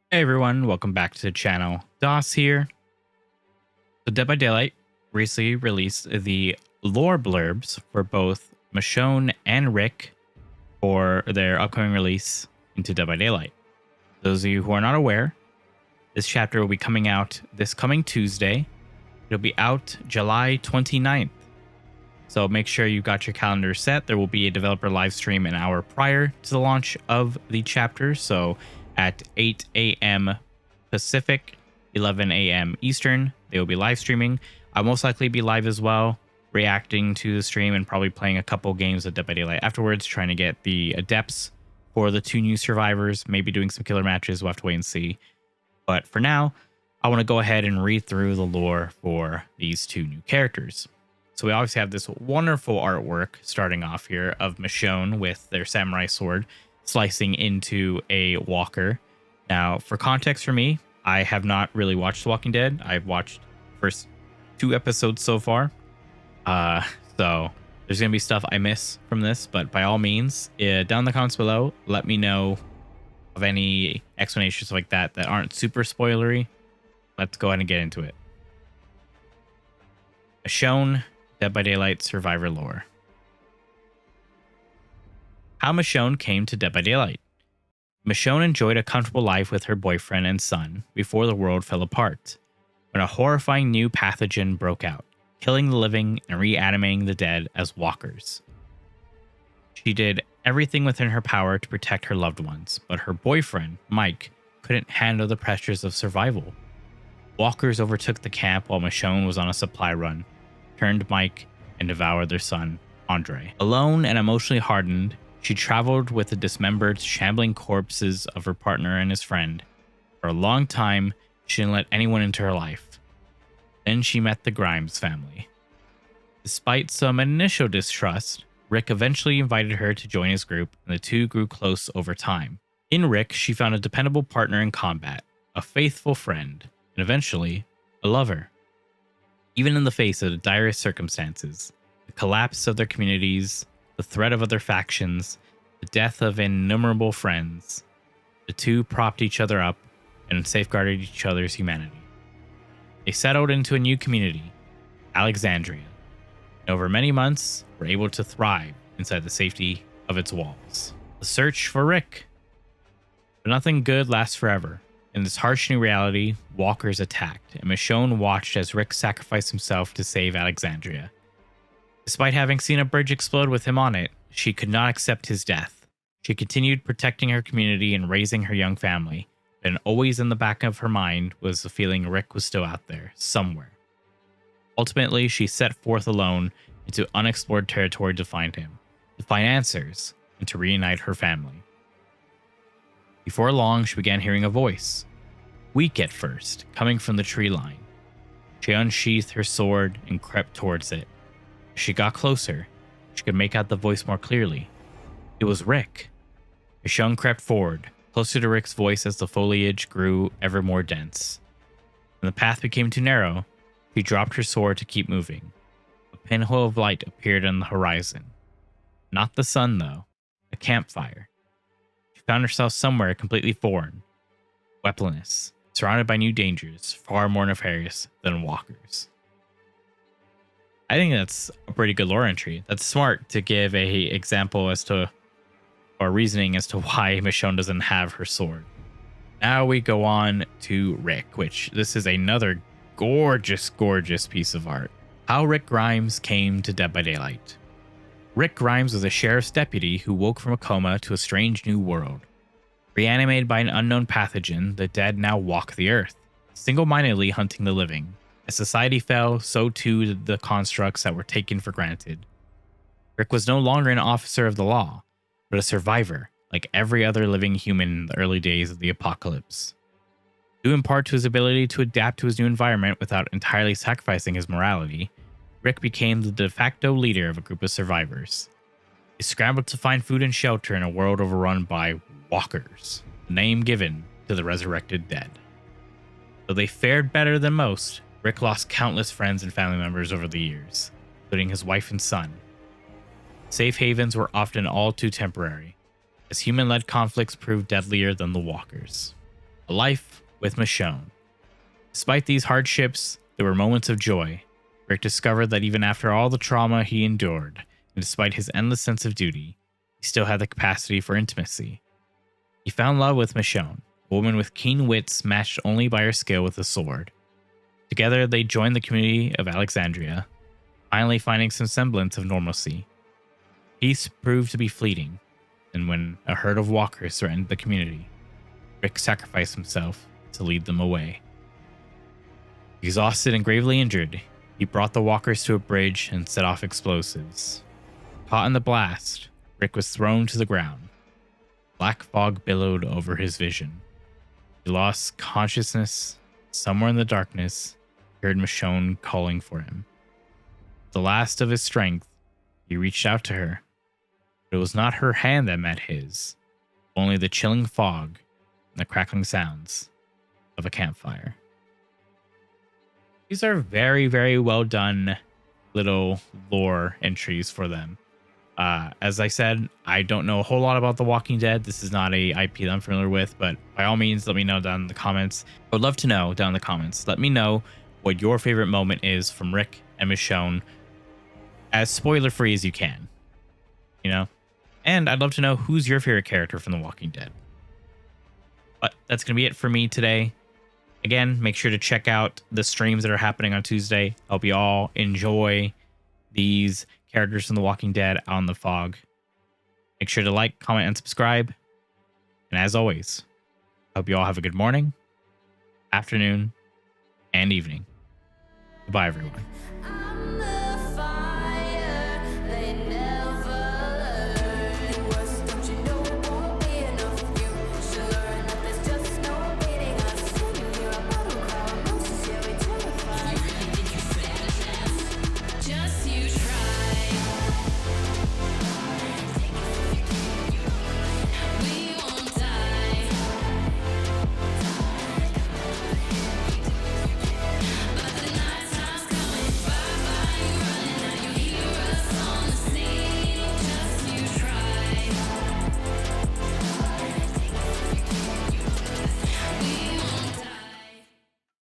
Hey everyone, welcome back to the channel. DOS here. So Dead by Daylight recently released the lore blurbs for both Michonne and Rick for their upcoming release into Dead by Daylight. Those of you who are not aware, this chapter will be coming out this coming Tuesday. It'll be out July 29th. So make sure you got your calendar set. There will be a developer live stream an hour prior to the launch of the chapter. So at 8 a.m. Pacific, 11 a.m. Eastern, they will be live streaming. I'll most likely be live as well, reacting to the stream and probably playing a couple games of Dead by Daylight afterwards, trying to get the adepts for the 2 new survivors, maybe doing some killer matches. We'll have to wait and see. But for now, I want to go ahead and read through the lore for these 2 new characters. So we obviously have this wonderful artwork starting off here of Michonne with their samurai sword slicing into a walker. Now, for context for me, I have not really watched The Walking Dead. I've watched the first 2 episodes so far. So there's going to be stuff I miss from this, but by all means, down in the comments below, let me know of any explanations like that aren't super spoilery. Let's go ahead and get into it. Michonne, Dead by Daylight survivor lore. How Michonne came to Dead by Daylight. Michonne enjoyed a comfortable life with her boyfriend and son before the world fell apart, when a horrifying new pathogen broke out, killing the living and reanimating the dead as walkers. She did everything within her power to protect her loved ones, but her boyfriend, Mike, couldn't handle the pressures of survival. Walkers overtook the camp while Michonne was on a supply run, turned Mike, and devoured their son, Andre. Alone and emotionally hardened, she traveled with the dismembered, shambling corpses of her partner and his friend. For a long time, she didn't let anyone into her life. Then she met the Grimes family. Despite some initial distrust, Rick eventually invited her to join his group, and the 2 grew close over time. In Rick, she found a dependable partner in combat, a faithful friend, and eventually, a lover. Even in the face of the direst circumstances, the collapse of their communities, the threat of other factions, the death of innumerable friends, the 2 propped each other up and safeguarded each other's humanity. They settled into a new community, Alexandria, and over many months were able to thrive inside the safety of its walls. The search for Rick. But nothing good lasts forever. In this harsh new reality, walkers attacked, and Michonne watched as Rick sacrificed himself to save Alexandria. Despite having seen a bridge explode with him on it, she could not accept his death. She continued protecting her community and raising her young family, and always in the back of her mind was the feeling Rick was still out there, somewhere. Ultimately, she set forth alone into unexplored territory to find him, to find answers, and to reunite her family. Before long, she began hearing a voice, weak at first, coming from the tree line. She unsheathed her sword and crept towards it. As she got closer, she could make out the voice more clearly. It was Rick. Michonne crept forward, closer to Rick's voice as the foliage grew ever more dense. When the path became too narrow, she dropped her sword to keep moving. A pinhole of light appeared on the horizon. Not the sun, though. A campfire. She found herself somewhere completely foreign, weaponless, surrounded by new dangers far more nefarious than walkers. I think that's a pretty good lore entry. That's smart to give a example as to, or reasoning as to why Michonne doesn't have her sword. Now we go on to Rick, which this is another gorgeous, gorgeous piece of art. How Rick Grimes came to Dead by Daylight. Rick Grimes was a sheriff's deputy who woke from a coma to a strange new world. Reanimated by an unknown pathogen, the dead now walk the earth, single-mindedly hunting the living. As society fell, so too did the constructs that were taken for granted. Rick was no longer an officer of the law, but a survivor, like every other living human in the early days of the apocalypse. Due in part to his ability to adapt to his new environment without entirely sacrificing his morality, Rick became the de facto leader of a group of survivors. He scrambled to find food and shelter in a world overrun by walkers, the name given to the resurrected dead. Though they fared better than most, Rick lost countless friends and family members over the years, including his wife and son. Safe havens were often all too temporary, as human-led conflicts proved deadlier than the walkers. A life with Michonne. Despite these hardships, there were moments of joy. Rick discovered that even after all the trauma he endured, and despite his endless sense of duty, he still had the capacity for intimacy. He found love with Michonne, a woman with keen wits matched only by her skill with the sword. Together, they joined the community of Alexandria, finally finding some semblance of normalcy. Peace proved to be fleeting, and when a herd of walkers threatened the community, Rick sacrificed himself to lead them away. Exhausted and gravely injured, he brought the walkers to a bridge and set off explosives. Caught in the blast, Rick was thrown to the ground. Black fog billowed over his vision. He lost consciousness. Somewhere in the darkness, he heard Michonne calling for him. The last of his strength, he reached out to her. But it was not her hand that met his, only the chilling fog and the crackling sounds of a campfire. These are very, very well done little lore entries for them. As I said, I don't know a whole lot about The Walking Dead. This is not a IP that I'm familiar with, but by all means, let me know down in the comments. I would love to know down in the comments. Let me know what your favorite moment is from Rick and Michonne, as spoiler-free as you can. You know? And I'd love to know who's your favorite character from The Walking Dead. But that's going to be it for me today. Again, make sure to check out the streams that are happening on Tuesday. I hope you all enjoy these characters from The Walking Dead out in the fog. Make sure to like, comment, and subscribe. And as always, I hope you all have a good morning, afternoon, and evening. Goodbye, everyone.